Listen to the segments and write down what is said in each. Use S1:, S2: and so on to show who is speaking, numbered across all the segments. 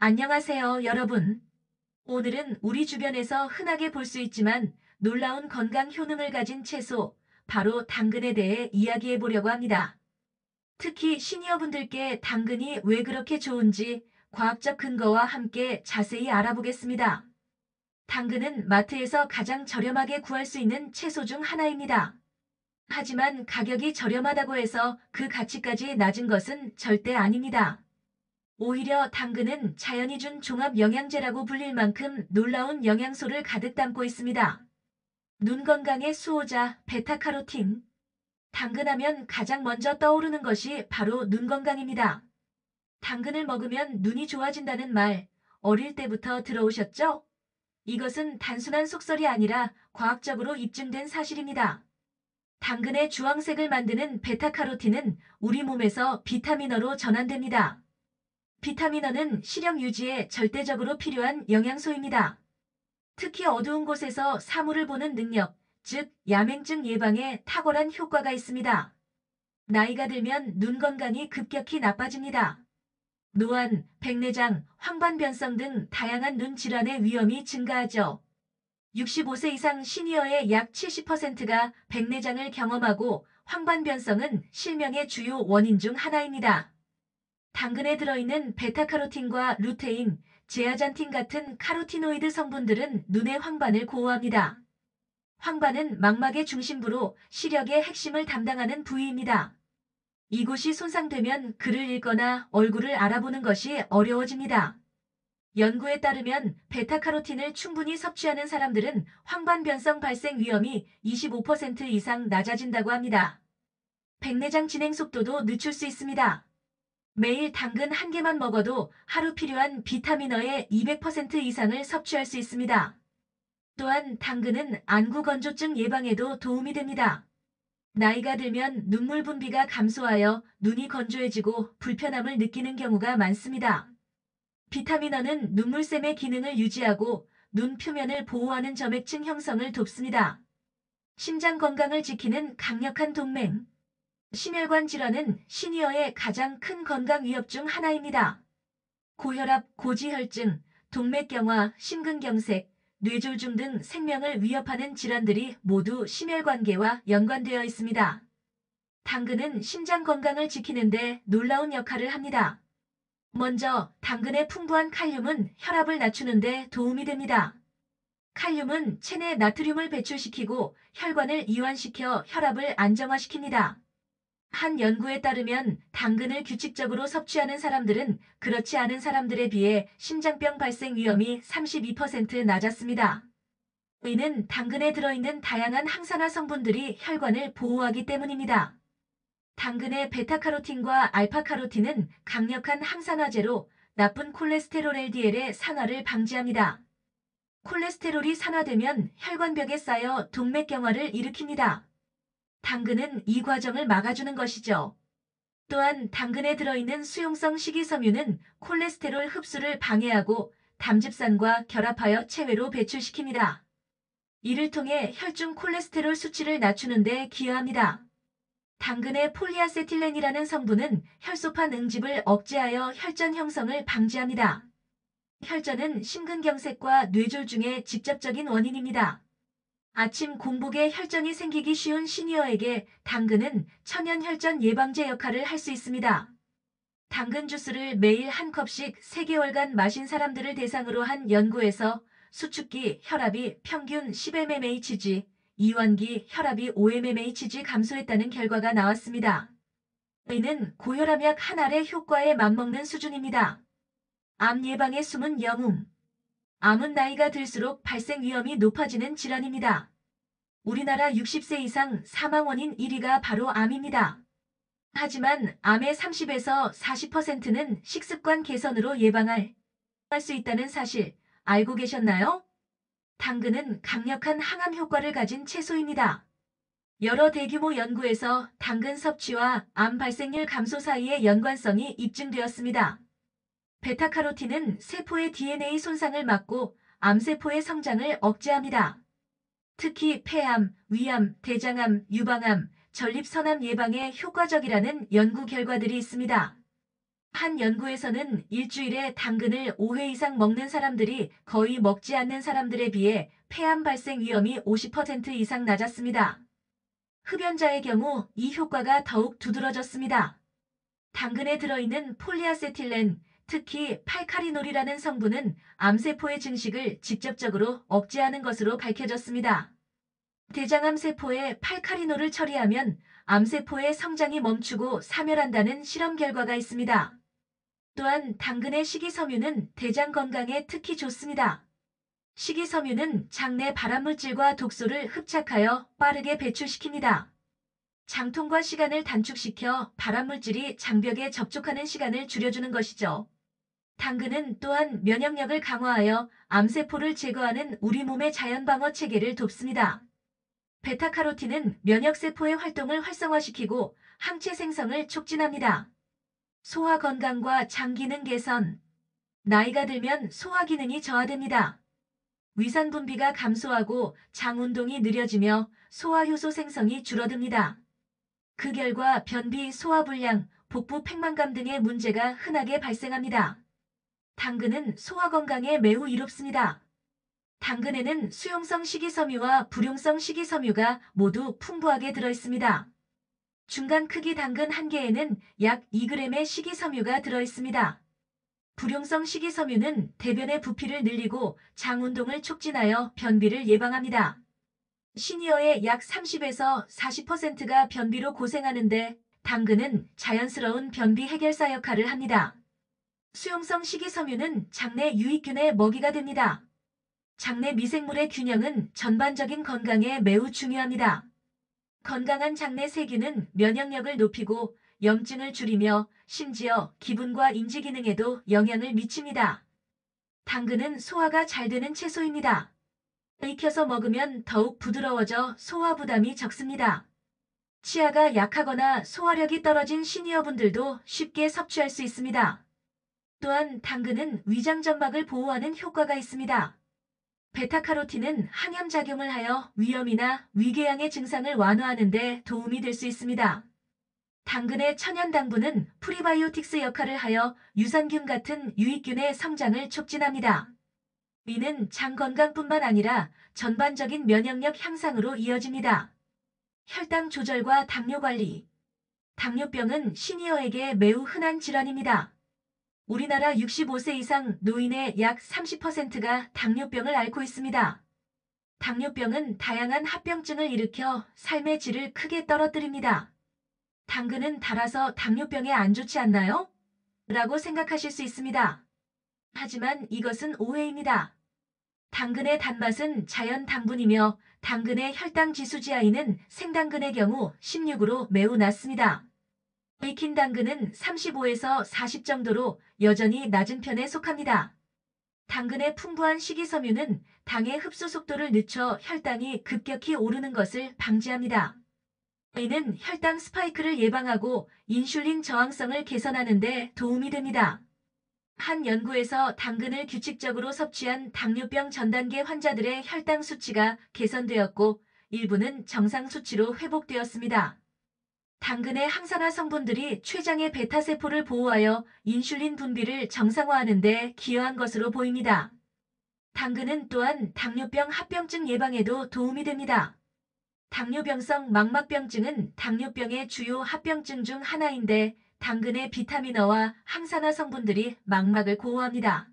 S1: 안녕하세요, 여러분. 오늘은 우리 주변에서 흔하게 볼 수 있지만 놀라운 건강 효능을 가진 채소, 바로 당근에 대해 이야기해 보려고 합니다. 특히 시니어분들께 당근이 왜 그렇게 좋은지 과학적 근거와 함께 자세히 알아보겠습니다. 당근은 마트에서 가장 저렴하게 구할 수 있는 채소 중 하나입니다. 하지만 가격이 저렴하다고 해서 그 가치까지 낮은 것은 절대 아닙니다. 오히려 당근은 자연이 준 종합 영양제라고 불릴 만큼 놀라운 영양소를 가득 담고 있습니다. 눈 건강의 수호자 베타카로틴. 당근하면 가장 먼저 떠오르는 것이 바로 눈 건강입니다. 당근을 먹으면 눈이 좋아진다는 말, 어릴 때부터 들어오셨죠? 이것은 단순한 속설이 아니라 과학적으로 입증된 사실입니다. 당근의 주황색을 만드는 베타카로틴은 우리 몸에서 비타민어로 전환됩니다. 비타민어는 시력 유지에 절대적으로 필요한 영양소입니다. 특히 어두운 곳에서 사물을 보는 능력, 즉 야맹증 예방에 탁월한 효과가 있습니다. 나이가 들면 눈 건강이 급격히 나빠집니다. 노안, 백내장, 황반변성 등 다양한 눈 질환의 위험이 증가하죠. 65세 이상 시니어의 약 70%가 백내장을 경험하고 황반변성은 실명의 주요 원인 중 하나입니다. 당근에 들어있는 베타카로틴과 루테인, 제아잔틴 같은 카로티노이드 성분들은 눈의 황반을 보호합니다. 황반은 망막의 중심부로 시력의 핵심을 담당하는 부위입니다. 이곳이 손상되면 글을 읽거나 얼굴을 알아보는 것이 어려워집니다. 연구에 따르면 베타카로틴을 충분히 섭취하는 사람들은 황반변성 발생 위험이 25% 이상 낮아진다고 합니다. 백내장 진행 속도도 늦출 수 있습니다. 매일 당근 한 개만 먹어도 하루 필요한 비타민어의 200% 이상을 섭취할 수 있습니다. 또한 당근은 안구 건조증 예방에도 도움이 됩니다. 나이가 들면 눈물 분비가 감소하여 눈이 건조해지고 불편함을 느끼는 경우가 많습니다. 비타민어는 눈물샘의 기능을 유지하고 눈 표면을 보호하는 점액층 형성을 돕습니다. 심장 건강을 지키는 강력한 동맹. 심혈관 질환은 시니어의 가장 큰 건강 위협 중 하나입니다. 고혈압, 고지혈증, 동맥경화, 심근경색, 뇌졸중 등 생명을 위협하는 질환들이 모두 심혈관계와 연관되어 있습니다. 당근은 심장 건강을 지키는 데 놀라운 역할을 합니다. 먼저 당근의 풍부한 칼륨은 혈압을 낮추는 데 도움이 됩니다. 칼륨은 체내 나트륨을 배출시키고 혈관을 이완시켜 혈압을 안정화시킵니다. 한 연구에 따르면 당근을 규칙적으로 섭취하는 사람들은 그렇지 않은 사람들에 비해 심장병 발생 위험이 32% 낮았습니다. 이는 당근에 들어있는 다양한 항산화 성분들이 혈관을 보호하기 때문입니다. 당근의 베타카로틴과 알파카로틴은 강력한 항산화제로 나쁜 콜레스테롤 LDL의 산화를 방지합니다. 콜레스테롤이 산화되면 혈관벽에 쌓여 동맥경화를 일으킵니다. 당근은 이 과정을 막아주는 것이죠. 또한 당근에 들어있는 수용성 식이섬유는 콜레스테롤 흡수를 방해하고 담즙산과 결합하여 체외로 배출시킵니다. 이를 통해 혈중 콜레스테롤 수치를 낮추는 데 기여합니다. 당근의 폴리아세틸렌이라는 성분은 혈소판 응집을 억제하여 혈전 형성을 방지합니다. 혈전은 심근경색과 뇌졸중의 직접적인 원인입니다. 아침 공복에 혈전이 생기기 쉬운 시니어에게 당근은 천연혈전 예방제 역할을 할 수 있습니다. 당근 주스를 매일 한 컵씩 3개월간 마신 사람들을 대상으로 한 연구에서 수축기 혈압이 평균 10mmHg, 이완기 혈압이 5mmHg 감소했다는 결과가 나왔습니다. 이는 고혈압약 한 알의 효과에 맞먹는 수준입니다. 암 예방의 숨은 영웅. 암은 나이가 들수록 발생 위험이 높아지는 질환입니다. 우리나라 60세 이상 사망 원인 1위가 바로 암입니다. 하지만 암의 30에서 40%는 식습관 개선으로 예방할 수 있다는 사실 알고 계셨나요? 당근은 강력한 항암 효과를 가진 채소입니다. 여러 대규모 연구에서 당근 섭취와 암 발생률 감소 사이의 연관성이 입증되었습니다. 베타카로틴은 세포의 DNA 손상을 막고 암세포의 성장을 억제합니다. 특히 폐암, 위암, 대장암, 유방암, 전립선암 예방에 효과적이라는 연구 결과들이 있습니다. 한 연구에서는 일주일에 당근을 5회 이상 먹는 사람들이 거의 먹지 않는 사람들에 비해 폐암 발생 위험이 50% 이상 낮았습니다. 흡연자의 경우 이 효과가 더욱 두드러졌습니다. 당근에 들어있는 폴리아세틸렌, 특히 팔카리놀이라는 성분은 암세포의 증식을 직접적으로 억제하는 것으로 밝혀졌습니다. 대장암 세포에 팔카리놀을 처리하면 암세포의 성장이 멈추고 사멸한다는 실험 결과가 있습니다. 또한 당근의 식이섬유는 대장 건강에 특히 좋습니다. 식이섬유는 장내 발암물질과 독소를 흡착하여 빠르게 배출시킵니다. 장통과 시간을 단축시켜 발암물질이 장벽에 접촉하는 시간을 줄여주는 것이죠. 당근은 또한 면역력을 강화하여 암세포를 제거하는 우리 몸의 자연방어 체계를 돕습니다. 베타카로틴은 면역세포의 활동을 활성화시키고 항체 생성을 촉진합니다. 소화 건강과 장 기능 개선. 나이가 들면 소화 기능이 저하됩니다. 위산 분비가 감소하고 장 운동이 느려지며 소화효소 생성이 줄어듭니다. 그 결과 변비, 소화불량, 복부 팽만감 등의 문제가 흔하게 발생합니다. 당근은 소화 건강에 매우 이롭습니다. 당근에는 수용성 식이섬유와 불용성 식이섬유가 모두 풍부하게 들어있습니다. 중간 크기 당근 1개에는 약 2g의 식이섬유가 들어있습니다. 불용성 식이섬유는 대변의 부피를 늘리고 장 운동을 촉진하여 변비를 예방합니다. 시니어의 약 30에서 40%가 변비로 고생하는데 당근은 자연스러운 변비 해결사 역할을 합니다. 수용성 식이섬유는 장내 유익균의 먹이가 됩니다. 장내 미생물의 균형은 전반적인 건강에 매우 중요합니다. 건강한 장내 세균은 면역력을 높이고 염증을 줄이며 심지어 기분과 인지 기능에도 영향을 미칩니다. 당근은 소화가 잘 되는 채소입니다. 익혀서 먹으면 더욱 부드러워져 소화 부담이 적습니다. 치아가 약하거나 소화력이 떨어진 시니어분들도 쉽게 섭취할 수 있습니다. 또한 당근은 위장점막을 보호하는 효과가 있습니다. 베타카로틴은 항염작용을 하여 위염이나 위궤양의 증상을 완화하는 데 도움이 될 수 있습니다. 당근의 천연당분은 프리바이오틱스 역할을 하여 유산균 같은 유익균의 성장을 촉진합니다. 이는 장 건강뿐만 아니라 전반적인 면역력 향상으로 이어집니다. 혈당 조절과 당뇨 관리. 당뇨병은 시니어에게 매우 흔한 질환입니다. 우리나라 65세 이상 노인의 약 30%가 당뇨병을 앓고 있습니다. 당뇨병은 다양한 합병증을 일으켜 삶의 질을 크게 떨어뜨립니다. 당근은 달아서 당뇨병에 안 좋지 않나요? 라고 생각하실 수 있습니다. 하지만 이것은 오해입니다. 당근의 단맛은 자연 당분이며 당근의 혈당 지수 GI는 생당근의 경우 16으로 매우 낮습니다. 익힌 당근은 35에서 40 정도로 여전히 낮은 편에 속합니다. 당근의 풍부한 식이섬유는 당의 흡수 속도를 늦춰 혈당이 급격히 오르는 것을 방지합니다. 이는 혈당 스파이크를 예방하고 인슐린 저항성을 개선하는 데 도움이 됩니다. 한 연구에서 당근을 규칙적으로 섭취한 당뇨병 전단계 환자들의 혈당 수치가 개선되었고 일부는 정상 수치로 회복되었습니다. 당근의 항산화 성분들이 췌장의 베타세포를 보호하여 인슐린 분비를 정상화하는 데 기여한 것으로 보입니다. 당근은 또한 당뇨병 합병증 예방에도 도움이 됩니다. 당뇨병성 망막병증은 당뇨병의 주요 합병증 중 하나인데 당근의 비타민어와 항산화 성분들이 망막을 보호합니다.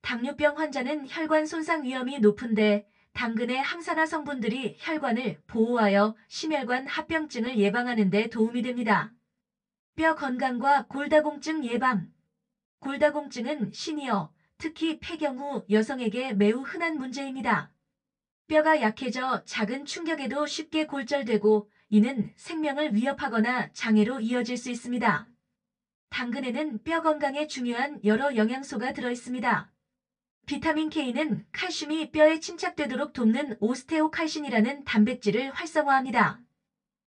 S1: 당뇨병 환자는 혈관 손상 위험이 높은데 당근의 항산화 성분들이 혈관을 보호하여 심혈관 합병증을 예방하는 데 도움이 됩니다. 뼈 건강과 골다공증 예방. 골다공증은 시니어, 특히 폐경 후 여성에게 매우 흔한 문제입니다. 뼈가 약해져 작은 충격에도 쉽게 골절되고 이는 생명을 위협하거나 장애로 이어질 수 있습니다. 당근에는 뼈 건강에 중요한 여러 영양소가 들어있습니다. 비타민 K는 칼슘이 뼈에 침착되도록 돕는 오스테오칼신이라는 단백질을 활성화합니다.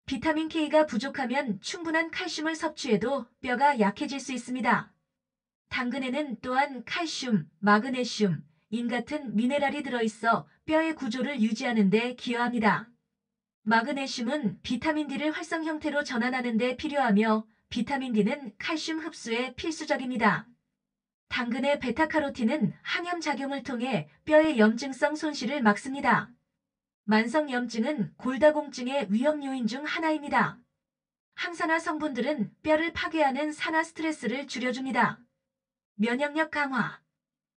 S1: 비타민 K가 부족하면 충분한 칼슘을 섭취해도 뼈가 약해질 수 있습니다. 당근에는 또한 칼슘, 마그네슘, 인 같은 미네랄이 들어있어 뼈의 구조를 유지하는 데 기여합니다. 마그네슘은 비타민 D를 활성 형태로 전환하는 데 필요하며 비타민 D는 칼슘 흡수에 필수적입니다. 당근의 베타카로틴은 항염 작용을 통해 뼈의 염증성 손실을 막습니다. 만성염증은 골다공증의 위험 요인 중 하나입니다. 항산화 성분들은 뼈를 파괴하는 산화 스트레스를 줄여줍니다. 면역력 강화.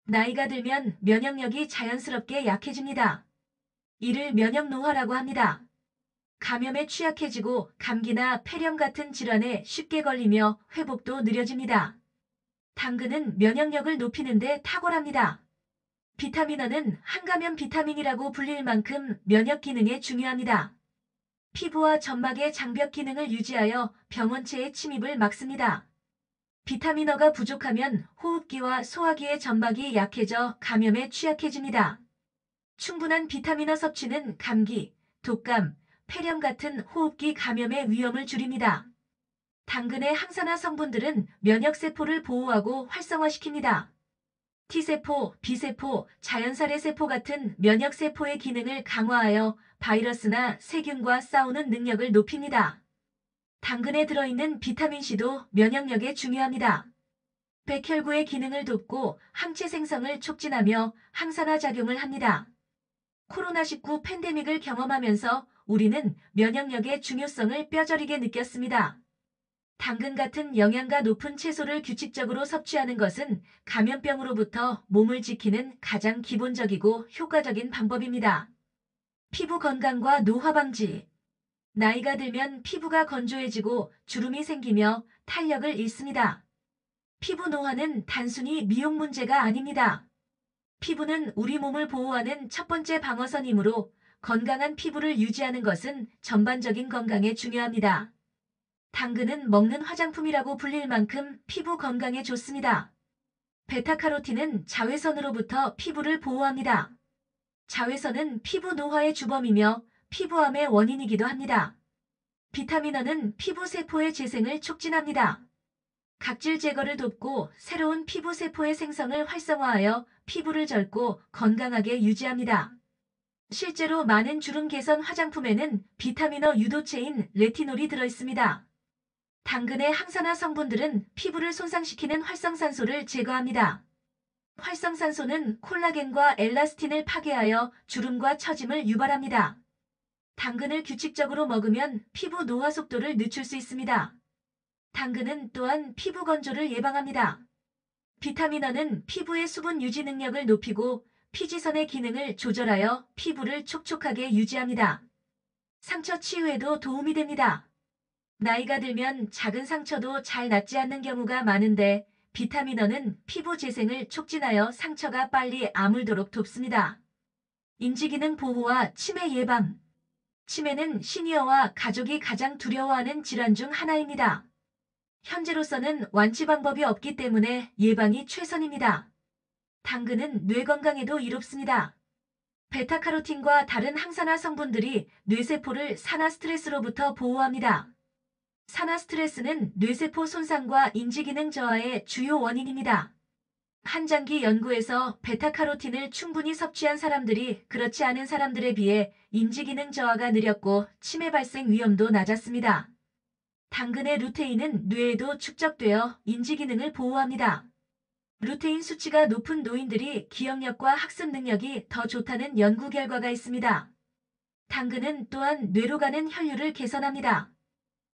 S1: 나이가 들면 면역력이 자연스럽게 약해집니다. 이를 면역 노화라고 합니다. 감염에 취약해지고 감기나 폐렴 같은 질환에 쉽게 걸리며 회복도 느려집니다. 당근은 면역력을 높이는 데 탁월합니다. 비타민어는 항감염 비타민이라고 불릴 만큼 면역 기능에 중요합니다. 피부와 점막의 장벽 기능을 유지하여 병원체의 침입을 막습니다. 비타민어가 부족하면 호흡기와 소화기의 점막이 약해져 감염에 취약해집니다. 충분한 비타민어 섭취는 감기, 독감, 폐렴 같은 호흡기 감염의 위험을 줄입니다. 당근의 항산화 성분들은 면역세포를 보호하고 활성화시킵니다. T세포, B세포, 자연살해세포 같은 면역세포의 기능을 강화하여 바이러스나 세균과 싸우는 능력을 높입니다. 당근에 들어있는 비타민C도 면역력에 중요합니다. 백혈구의 기능을 돕고 항체 생성을 촉진하며 항산화 작용을 합니다. 코로나19 팬데믹을 경험하면서 우리는 면역력의 중요성을 뼈저리게 느꼈습니다. 당근 같은 영양가 높은 채소를 규칙적으로 섭취하는 것은 감염병으로부터 몸을 지키는 가장 기본적이고 효과적인 방법입니다. 피부 건강과 노화 방지. 나이가 들면 피부가 건조해지고 주름이 생기며 탄력을 잃습니다. 피부 노화는 단순히 미용 문제가 아닙니다. 피부는 우리 몸을 보호하는 첫 번째 방어선이므로 건강한 피부를 유지하는 것은 전반적인 건강에 중요합니다. 당근은 먹는 화장품이라고 불릴 만큼 피부 건강에 좋습니다. 베타카로틴은 자외선으로부터 피부를 보호합니다. 자외선은 피부 노화의 주범이며 피부암의 원인이기도 합니다. 비타민어는 피부 세포의 재생을 촉진합니다. 각질 제거를 돕고 새로운 피부 세포의 생성을 활성화하여 피부를 젊고 건강하게 유지합니다. 실제로 많은 주름 개선 화장품에는 비타민어 유도체인 레티놀이 들어있습니다. 당근의 항산화 성분들은 피부를 손상시키는 활성산소를 제거합니다. 활성산소는 콜라겐과 엘라스틴을 파괴하여 주름과 처짐을 유발합니다. 당근을 규칙적으로 먹으면 피부 노화 속도를 늦출 수 있습니다. 당근은 또한 피부 건조를 예방합니다. 비타민어는 피부의 수분 유지 능력을 높이고 피지선의 기능을 조절하여 피부를 촉촉하게 유지합니다. 상처 치유에도 도움이 됩니다. 나이가 들면 작은 상처도 잘 낫지 않는 경우가 많은데 비타민어는 피부 재생을 촉진하여 상처가 빨리 아물도록 돕습니다. 인지기능 보호와 치매 예방. 치매는 시니어와 가족이 가장 두려워하는 질환 중 하나입니다. 현재로서는 완치 방법이 없기 때문에 예방이 최선입니다. 당근은 뇌 건강에도 이롭습니다. 베타카로틴과 다른 항산화 성분들이 뇌세포를 산화 스트레스로부터 보호합니다. 산화 스트레스는 뇌세포 손상과 인지기능 저하의 주요 원인입니다. 한장기 연구에서 베타카로틴을 충분히 섭취한 사람들이 그렇지 않은 사람들에 비해 인지기능 저하가 느렸고 치매 발생 위험도 낮았습니다. 당근의 루테인은 뇌에도 축적되어 인지기능을 보호합니다. 루테인 수치가 높은 노인들이 기억력과 학습 능력이 더 좋다는 연구 결과가 있습니다. 당근은 또한 뇌로 가는 혈류를 개선합니다.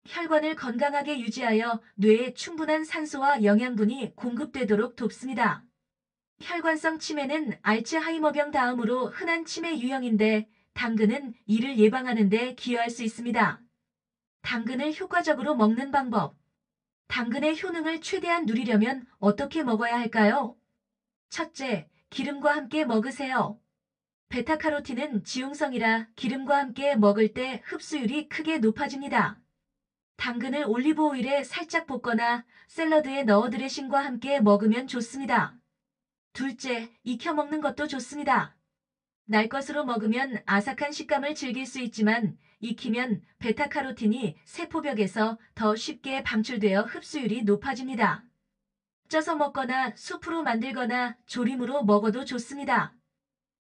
S1: 혈관을 건강하게 유지하여 뇌에 충분한 산소와 영양분이 공급되도록 돕습니다. 혈관성 치매는 알츠하이머병 다음으로 흔한 치매 유형인데 당근은 이를 예방하는 데 기여할 수 있습니다. 당근을 효과적으로 먹는 방법. 당근의 효능을 최대한 누리려면 어떻게 먹어야 할까요? 첫째, 기름과 함께 먹으세요. 베타카로틴은 지용성이라 기름과 함께 먹을 때 흡수율이 크게 높아집니다. 당근을 올리브 오일에 살짝 볶거나 샐러드에 넣어 드레싱과 함께 먹으면 좋습니다. 둘째, 익혀 먹는 것도 좋습니다. 날 것으로 먹으면 아삭한 식감을 즐길 수 있지만 익히면 베타카로틴이 세포벽에서 더 쉽게 방출되어 흡수율이 높아집니다. 쪄서 먹거나 수프로 만들거나 조림으로 먹어도 좋습니다.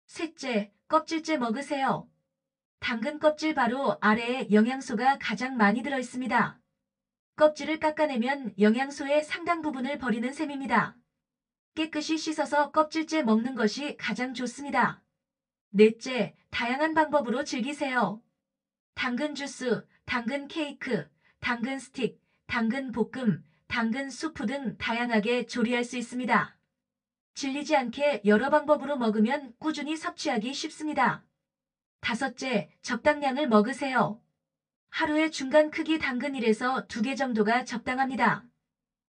S1: 셋째, 껍질째 먹으세요. 당근 껍질 바로 아래에 영양소가 가장 많이 들어 있습니다. 껍질을 깎아내면 영양소의 상당 부분을 버리는 셈입니다. 깨끗이 씻어서 껍질째 먹는 것이 가장 좋습니다. 넷째, 다양한 방법으로 즐기세요. 당근 주스, 당근 케이크, 당근 스틱, 당근 볶음, 당근 수프 등 다양하게 조리할 수 있습니다. 질리지 않게 여러 방법으로 먹으면 꾸준히 섭취하기 쉽습니다. 다섯째, 적당량을 먹으세요. 하루에 중간 크기 당근 1에서 2개 정도가 적당합니다.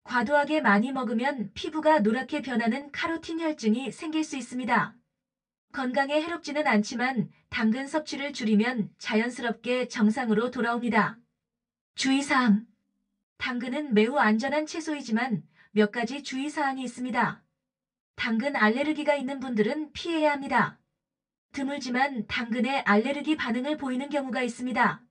S1: 과도하게 많이 먹으면 피부가 노랗게 변하는 카로틴 혈증이 생길 수 있습니다. 건강에 해롭지는 않지만 당근 섭취를 줄이면 자연스럽게 정상으로 돌아옵니다. 주의사항. 당근은 매우 안전한 채소이지만 몇 가지 주의사항이 있습니다. 당근 알레르기가 있는 분들은 피해야 합니다. 드물지만 당근에 알레르기 반응을 보이는 경우가 있습니다.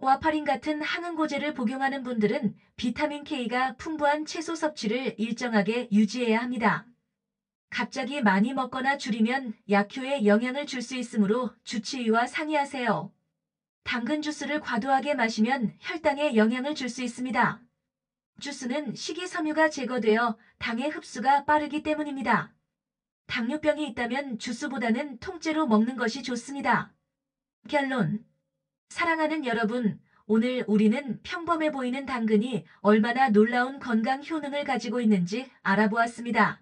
S1: 와파린 같은 항응고제를 복용하는 분들은 비타민 K가 풍부한 채소 섭취를 일정하게 유지해야 합니다. 갑자기 많이 먹거나 줄이면 약효에 영향을 줄 수 있으므로 주치의와 상의하세요. 당근 주스를 과도하게 마시면 혈당에 영향을 줄 수 있습니다. 주스는 식이섬유가 제거되어 당의 흡수가 빠르기 때문입니다. 당뇨병이 있다면 주스보다는 통째로 먹는 것이 좋습니다. 결론. 사랑하는 여러분, 오늘 우리는 평범해 보이는 당근이 얼마나 놀라운 건강 효능을 가지고 있는지 알아보았습니다.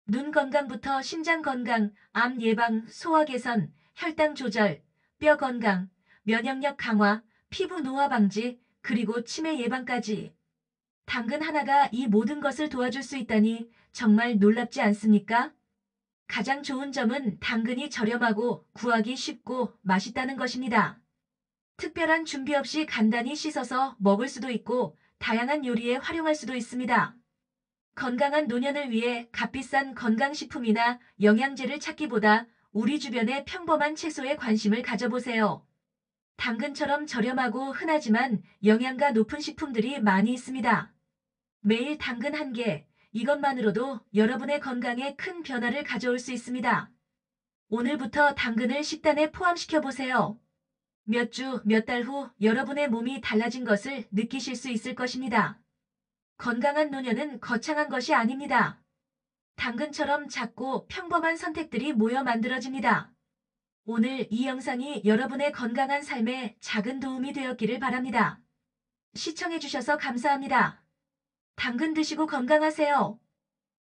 S1: 눈 건강부터 심장 건강, 암 예방, 소화 개선, 혈당 조절, 뼈 건강, 면역력 강화, 피부 노화 방지, 그리고 치매 예방까지. 당근 하나가 이 모든 것을 도와줄 수 있다니 정말 놀랍지 않습니까? 가장 좋은 점은 당근이 저렴하고 구하기 쉽고 맛있다는 것입니다. 특별한 준비 없이 간단히 씻어서 먹을 수도 있고 다양한 요리에 활용할 수도 있습니다. 건강한 노년을 위해 값비싼 건강식품이나 영양제를 찾기보다 우리 주변의 평범한 채소에 관심을 가져보세요. 당근처럼 저렴하고 흔하지만 영양가 높은 식품들이 많이 있습니다. 매일 당근 한 개, 이것만으로도 여러분의 건강에 큰 변화를 가져올 수 있습니다. 오늘부터 당근을 식단에 포함시켜 보세요. 몇 주, 몇 달 후 여러분의 몸이 달라진 것을 느끼실 수 있을 것입니다. 건강한 노년은 거창한 것이 아닙니다. 당근처럼 작고 평범한 선택들이 모여 만들어집니다. 오늘 이 영상이 여러분의 건강한 삶에 작은 도움이 되었기를 바랍니다. 시청해주셔서 감사합니다. 당근 드시고 건강하세요.